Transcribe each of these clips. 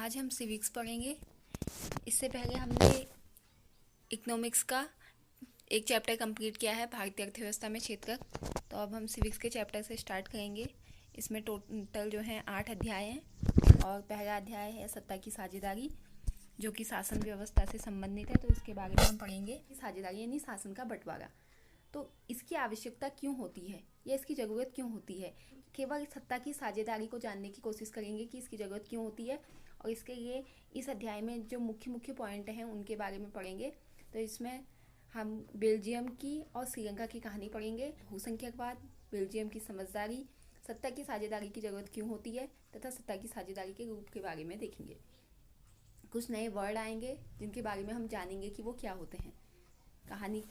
आज हम सिविक्स पढ़ेंगे। इससे पहले हमने इकोनॉमिक्स का एक चैप्टर कंप्लीट किया है, भारतीय अर्थव्यवस्था में क्षेत्रक। तो अब हम सिविक्स के चैप्टर से स्टार्ट करेंगे। इसमें टोटल जो है 8 अध्याय हैं और पहला अध्याय है सत्ता की साझेदारी, जो कि शासन व्यवस्था से संबंधित है। तो इसके बारे में हम पढ़ेंगे। साझेदारी यानी शासन का बंटवारा। तो इसकी आवश्यकता क्यों होती है या इसकी ज़रूरत क्यों होती है, केवल सत्ता की साझेदारी को जानने की कोशिश करेंगे कि इसकी ज़रूरत क्यों होती है। और इसके लिए इस अध्याय में जो मुख्य मुख्य पॉइंट हैं उनके बारे में पढ़ेंगे। तो इसमें हम बेल्जियम की और श्रीलंका की कहानी पढ़ेंगे, भूसंख्यकवाद, बेल्जियम की समझदारी, सत्ता की साझेदारी की ज़रूरत क्यों होती है तथा सत्ता की साझेदारी के रूप के बारे में देखेंगे। कुछ नए वर्ड आएंगे जिनके बारे में हम जानेंगे कि वो क्या होते हैं। कहानी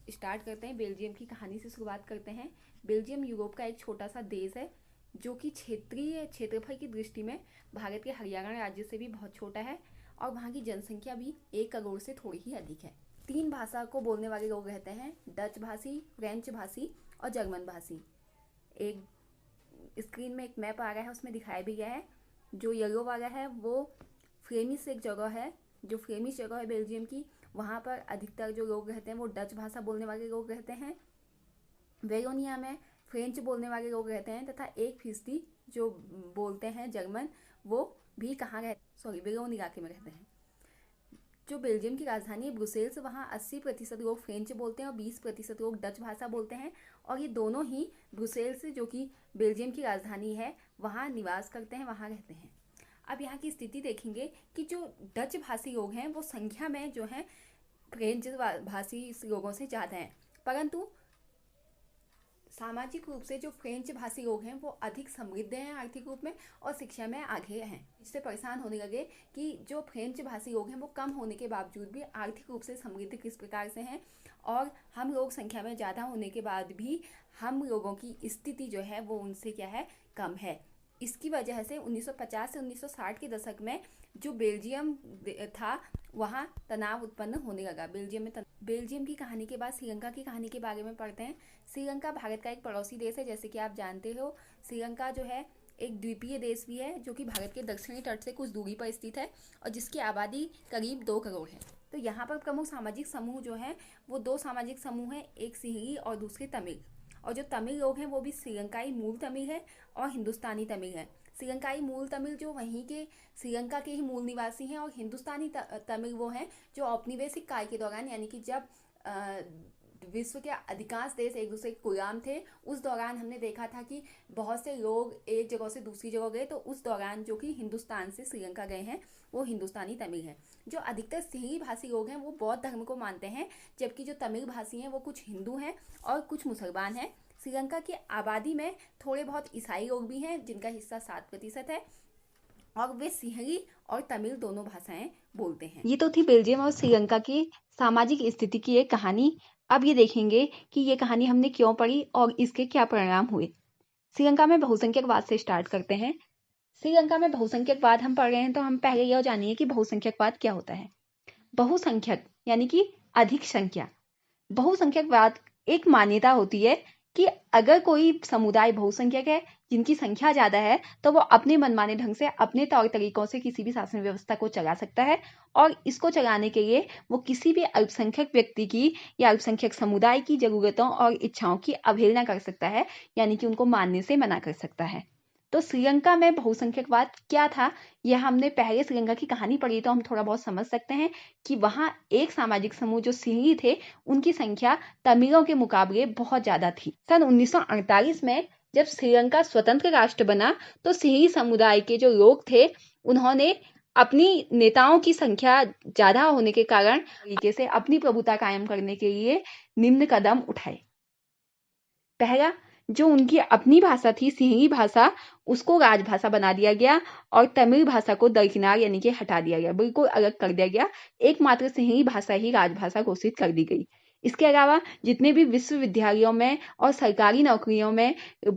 स्टार्ट करते हैं। बेल्जियम की कहानी से शुरुआत करते हैं। बेल्जियम यूरोप का एक छोटा सा देश है जो कि क्षेत्रीय क्षेत्रफल की दृष्टि में भारत के हरियाणा राज्य से भी बहुत छोटा है और वहाँ की जनसंख्या भी 1 करोड़ से थोड़ी ही अधिक है। 3 भाषा को बोलने वाले लोग रहते हैं, डच भाषी, फ्रेंच भाषी और जर्मन भाषी। एक स्क्रीन में एक मैप आ रहा है, उसमें दिखाया भी गया है। जो येलो वाला है वो फ्लेमिश एक जगह है, जो फ्लेमिश जगह है बेल्जियम की, वहाँ पर अधिकतर जो लोग रहते हैं वो डच भाषा बोलने वाले लोग रहते हैं। वेलोनिया में फ्रेंच बोलने वाले लोग रहते हैं तथा 1% जो बोलते हैं जर्मन, वो भी वेलोन इलाके में रहते हैं। जो बेल्जियम की राजधानी है ब्रुसेल्स, वहाँ 80% लोग फ्रेंच बोलते हैं और 20% लोग डच भाषा बोलते हैं। और ये दोनों ही ब्रुसेल्स, जो कि बेल्जियम की राजधानी है, वहाँ निवास करते हैं, वहाँ रहते हैं। अब यहाँ की स्थिति देखेंगे कि जो डच भाषी लोग हैं वो संख्या में जो है फ्रेंच भाषी लोगों से ज़्यादा हैं, परंतु सामाजिक रूप से जो फ्रेंच भाषी लोग हैं वो अधिक समृद्ध हैं आर्थिक रूप में और शिक्षा में आगे हैं। इससे परेशान होने लगे कि जो फ्रेंच भाषी लोग हैं वो कम होने के बावजूद भी आर्थिक रूप से समृद्ध किस प्रकार से हैं, और हम लोग संख्या में ज़्यादा होने के बाद भी हम लोगों की स्थिति जो है वो उनसे क्या है, कम है। इसकी वजह से 1950 से 1960 के दशक में जो बेल्जियम था वहाँ तनाव उत्पन्न होने लगा। बेल्जियम की कहानी के बाद श्रीलंका की कहानी के बारे में पढ़ते हैं। श्रीलंका भारत का एक पड़ोसी देश है, जैसे कि आप जानते हो। श्रीलंका जो है एक द्वीपीय देश भी है जो कि भारत के दक्षिणी तट से कुछ दूरी पर स्थित है और जिसकी आबादी करीब 2 करोड़ है। तो यहाँ पर प्रमुख सामाजिक समूह जो है वो 2 सामाजिक समूह हैं, एक सिंहली और दूसरे तमिल। और जो तमिल लोग हैं वो भी श्रीलंकाई मूल तमिल है और हिंदुस्तानी तमिल है। श्रीलंकाई मूल तमिल जो वहीं के श्रीलंका के ही मूल निवासी हैं, और हिंदुस्तानी तमिल वो हैं जो औपनिवेशिक काल के दौरान, यानी कि जब विश्व के अधिकांश देश एक दूसरे के गुलाम थे, उस दौरान हमने देखा था कि बहुत से लोग एक जगह से दूसरी जगह गए। तो उस दौरान जो कि हिंदुस्तान से श्रीलंका गए हैं वो हिंदुस्तानी तमिल हैं। जो अधिकतर सिंहली भाषी लोग हैं वो बौद्ध धर्म को मानते हैं, जबकि जो तमिल भाषी हैं वो कुछ हिंदू हैं और कुछ मुसलमान हैं। श्रीलंका की आबादी में थोड़े बहुत ईसाई लोग भी हैं जिनका हिस्सा 7% है, और वे सिंहली और तमिल दोनों भाषाएं बोलते हैं। ये तो थी बेल्जियम और श्रीलंका की सामाजिक स्थिति की एक कहानी। अब ये देखेंगे कि ये कहानी हमने क्यों पढ़ी और इसके क्या परिणाम हुए। श्रीलंका में बहुसंख्यकवाद से स्टार्ट करते हैं। श्रीलंका में बहुसंख्यकवाद हम पढ़ रहे हैं तो हम पहले यह जानिए कि बहुसंख्यकवाद क्या होता है। बहुसंख्यक यानी कि अधिक संख्या। बहुसंख्यकवाद एक मान्यता होती है कि अगर कोई समुदाय बहुसंख्यक है, जिनकी संख्या ज़्यादा है, तो वो अपने मनमाने ढंग से अपने तौर तरीकों से किसी भी शासन व्यवस्था को चला सकता है, और इसको चलाने के लिए वो किसी भी अल्पसंख्यक व्यक्ति की या अल्पसंख्यक समुदाय की ज़रूरतों और इच्छाओं की अवहेलना कर सकता है, यानी कि उनको मानने से मना कर सकता है। तो श्रीलंका में बहुसंख्यकवाद क्या था, यह हमने पहले श्रीलंका की कहानी पढ़ी तो हम थोड़ा बहुत समझ सकते हैं कि वहाँ एक सामाजिक समूह जो सिंहली थे उनकी संख्या तमिलों के मुकाबले बहुत ज़्यादा थी। सन 1948 में जब श्रीलंका स्वतंत्र राष्ट्र बना तो सिंहली समुदाय के जो लोग थे उन्होंने अपनी नेताओं की संख्या ज़्यादा होने के कारण तरीके से अपनी प्रभुता कायम करने के लिए निम्न कदम उठाए। पहला, जो उनकी अपनी भाषा थी सिंहली भाषा, उसको राजभाषा बना दिया गया और तमिल भाषा को दरकिनार यानी कि हटा दिया गया, बिल्कुल अलग कर दिया गया। एकमात्र सिंहली भाषा ही राजभाषा घोषित कर दी गई। इसके अलावा जितने भी विश्वविद्यालयों में और सरकारी नौकरियों में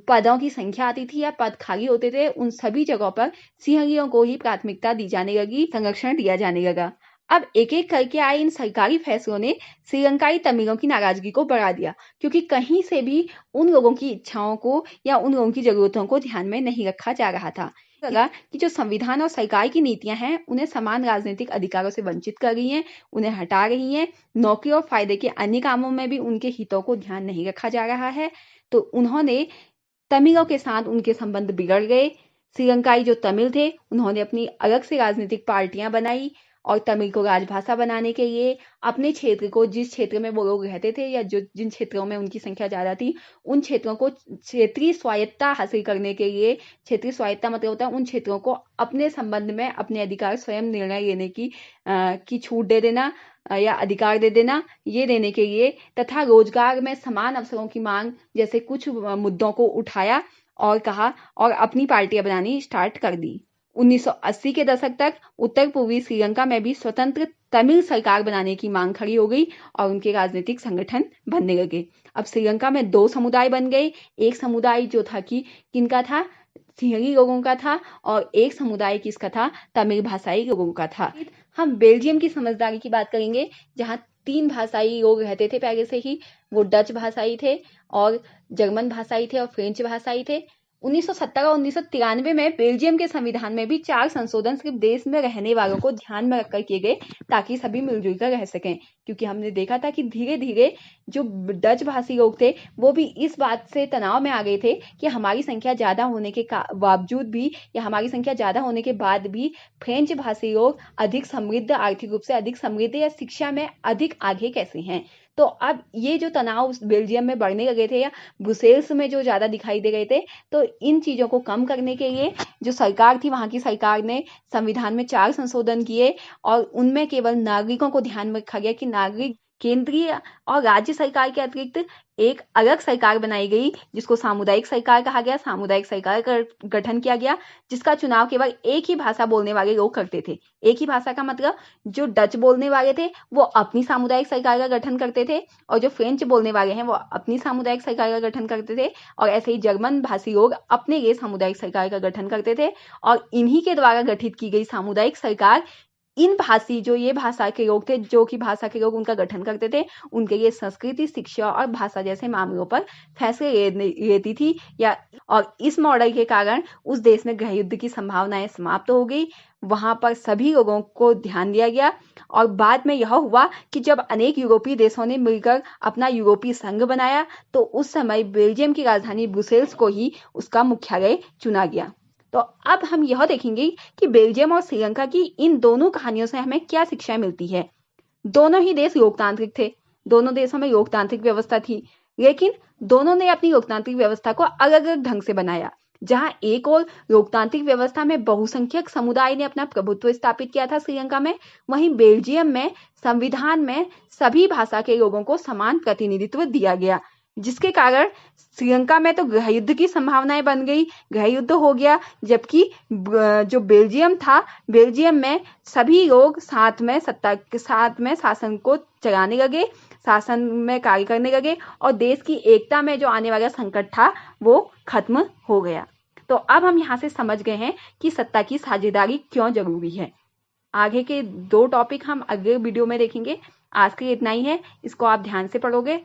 पदों की संख्या आती थी या पद खाली होते थे, उन सभी जगहों पर सिंहलियों को ही प्राथमिकता दी जाने लगी, संरक्षण दिया जाने लगा। अब एक एक करके आए इन सरकारी फैसलों ने श्रीलंकाई तमिलों की नाराजगी को बढ़ा दिया, क्योंकि कहीं से भी उन लोगों की इच्छाओं को या उन लोगों की जरूरतों को ध्यान में नहीं रखा जा रहा था। लगा कि जो संविधान और सरकार की नीतियां हैं उन्हें समान राजनीतिक अधिकारों से वंचित कर रही हैं, उन्हें हटा रही हैं, नौकरी और फायदे के अन्य कामों में भी उनके हितों को ध्यान नहीं रखा जा रहा है। तो उन्होंने तमिलों के साथ उनके संबंध बिगड़ गए। श्रीलंकाई जो तमिल थे उन्होंने अपनी अलग से राजनीतिक पार्टियां बनाई और तमिल को राजभाषा बनाने के लिए अपने क्षेत्र को, जिस क्षेत्र में वो लोग रहते थे या जो जिन क्षेत्रों में उनकी संख्या ज्यादा थी, उन क्षेत्रों को क्षेत्रीय स्वायत्ता हासिल करने के लिए, क्षेत्रीय स्वायत्ता मतलब होता है उन क्षेत्रों को अपने संबंध में अपने अधिकार स्वयं निर्णय लेने की छूट दे देना या अधिकार दे देना, ये देने के लिए, तथा रोजगार में समान अवसरों की मांग जैसे कुछ मुद्दों को उठाया और कहा और अपनी पार्टियां बनानी स्टार्ट कर दी। 1980 के दशक तक उत्तर पूर्वी श्रीलंका में भी स्वतंत्र तमिल सरकार बनाने की मांग खड़ी हो गई और उनके राजनीतिक संगठन बनने लगे। अब श्रीलंका में दो समुदाय बन गए। एक समुदाय जो था कि किनका था, सिंहली लोगों का था, और एक समुदाय किसका था, तमिल भाषाई लोगों का था। हम बेल्जियम की समझदारी की बात करेंगे, जहां 3 भाषाई लोग रहते थे पहले से ही। वो डच भाषाई थे और जर्मन भाषाई थे और फ्रेंच भाषाई थे। 1970 और 1993 में बेल्जियम के संविधान में भी 4 संशोधन सिर्फ देश में रहने वालों को ध्यान में रखकर किए गए ताकि सभी मिलजुल कर रह सकें, क्योंकि हमने देखा था कि धीरे धीरे जो डच भाषी लोग थे वो भी इस बात से तनाव में आ गए थे कि हमारी संख्या ज्यादा होने के बावजूद भी या हमारी संख्या ज्यादा होने के बाद भी फ्रेंच भाषी लोग अधिक समृद्ध, आर्थिक रूप से अधिक समृद्ध या शिक्षा में अधिक आगे कैसे हैं। तो अब ये जो तनाव बेल्जियम में बढ़ने लगे थे या ब्रुसेल्स में जो ज्यादा दिखाई दे रहे थे, तो इन चीजों को कम करने के लिए जो सरकार थी वहां की सरकार ने संविधान में 4 संशोधन किए और उनमें केवल नागरिकों को ध्यान में रखा गया कि नागरिक केंद्रीय और राज्य सरकार के अतिरिक्त एक अलग सरकार बनाई गई जिसको सामुदायिक सरकार कहा गया। सामुदायिक सरकार का गठन किया गया जिसका चुनाव केवल एक ही भाषा बोलने वाले लोग करते थे। एक ही भाषा का मतलब जो डच बोलने वाले थे वो अपनी सामुदायिक सरकार का गठन करते थे और जो फ्रेंच बोलने वाले हैं वो अपनी सामुदायिक सरकार का गठन करते थे, और ऐसे ही जर्मन भाषी लोग अपने लिए सामुदायिक सरकार का गठन करते थे। और इन्हीं के द्वारा गठित की गई सामुदायिक सरकार इन भाषी जो ये भाषा के लोग थे, जो कि भाषा के लोग उनका गठन करते थे, उनके लिए संस्कृति, शिक्षा और भाषा जैसे मामलों पर फैसले लेती थी या और इस मॉडल के कारण उस देश में गृह युद्ध की संभावनाएं समाप्त हो गई। वहां पर सभी लोगों को ध्यान दिया गया और बाद में यह हुआ कि जब अनेक यूरोपीय देशों ने मिलकर अपना यूरोपीय संघ बनाया तो उस समय बेल्जियम की राजधानी ब्रुसेल्स को ही उसका मुख्यालय चुना गया। तो अब हम यह देखेंगे कि बेल्जियम और श्रीलंका की इन दोनों कहानियों से हमें क्या शिक्षा मिलती है। दोनों ही देश लोकतांत्रिक थे, दोनों देशों में लोकतांत्रिक व्यवस्था थी, लेकिन दोनों ने अपनी लोकतांत्रिक व्यवस्था को अलग अलग ढंग से बनाया। जहां एक और लोकतांत्रिक व्यवस्था में बहुसंख्यक समुदाय ने अपना प्रभुत्व स्थापित किया था श्रीलंका में, वहीं बेल्जियम में संविधान में सभी भाषा के लोगों को समान प्रतिनिधित्व दिया गया, जिसके कारण श्रीलंका में तो गृह युद्ध की संभावनाएं बन गई, गृह युद्ध हो गया, जबकि जो बेल्जियम था, बेल्जियम में सभी लोग साथ में सत्ता के साथ में शासन को चलाने लगे, शासन में कार्य करने लगे और देश की एकता में जो आने वाला संकट था वो खत्म हो गया। तो अब हम यहाँ से समझ गए हैं कि सत्ता की साझेदारी क्यों जरूरी है। आगे के 2 टॉपिक हम अगले वीडियो में देखेंगे। आज के लिए इतना ही है, इसको आप ध्यान से पढ़ोगे